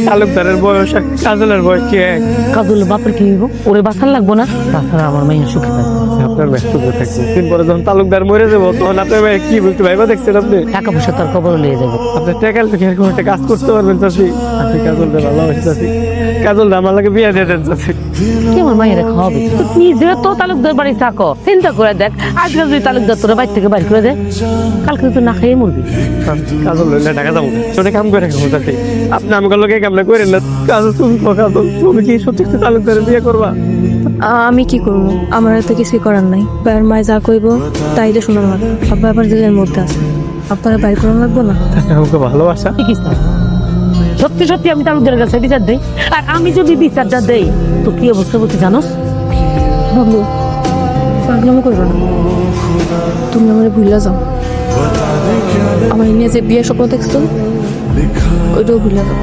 তালুকদারের বয়স আর কাজলের বয়স কি এক? কাজলের বাপের কি হইব? ওরে বাঁচার লাগবো না? তাছাড়া আমার মেয়ে সুখে থাকবে। আপনার ব্যস্ত থাকবে, দিন পরে যখন তালুকদার মরে যাবো তখন আপনার ভাই কি বলতে ভাইবা দেখছেন আপনি? টাকা পয়সা তোর খবর লিয়ে যাবে। আপনি টাকা লিখে এরকম একটা কাজ করতে পারবেন চাষি? আপনি কাজলটা ভালোবাসি চাষি, কাজলটা আমার লাগে বিয়ে দিয়ে দেন চাষি। কি আমার মায়ের খাওয়াবে? নিজে তো তালুকদার বাড়ি থাকো, চিন্তা করে দেখ আজকাল যদি তালুকদার তোরা বাড়ি থেকে বাইর করে দেয়, কালকে তো না খেয়ে মরবি। কাজল লইলে টাকা যাবো সেটা কাম করে খাবো চাষি। আপনি আমাকে লোকে কামনা করেন না। কাজল তুমি কাজল তুমি কি সত্যি তালুকদারের বিয়ে করবা? আমি কি করব? আমার তো কিছুই করার নাই। বাইরের মায় যা কইব তাই তো শোনা লাগবে। আব্বা আবার জেলের মধ্যে আছে, আপনারা বাইর করা লাগবো না? আমাকে ভালোবাসা ঠিকই স্যার। সত্যি সত্যি আমি তালুকদারের কাছে বিচার দেই, আর আমি যদি বিচারটা দেই তো কি অবস্থা বলতে জানোস? বাবু পাগলামো করবো না, তুমি আমার ভুলে যাও। আমার নিয়ে যে বিয়ের স্বপ্ন দেখছো ওইটাও ভুলে যাও।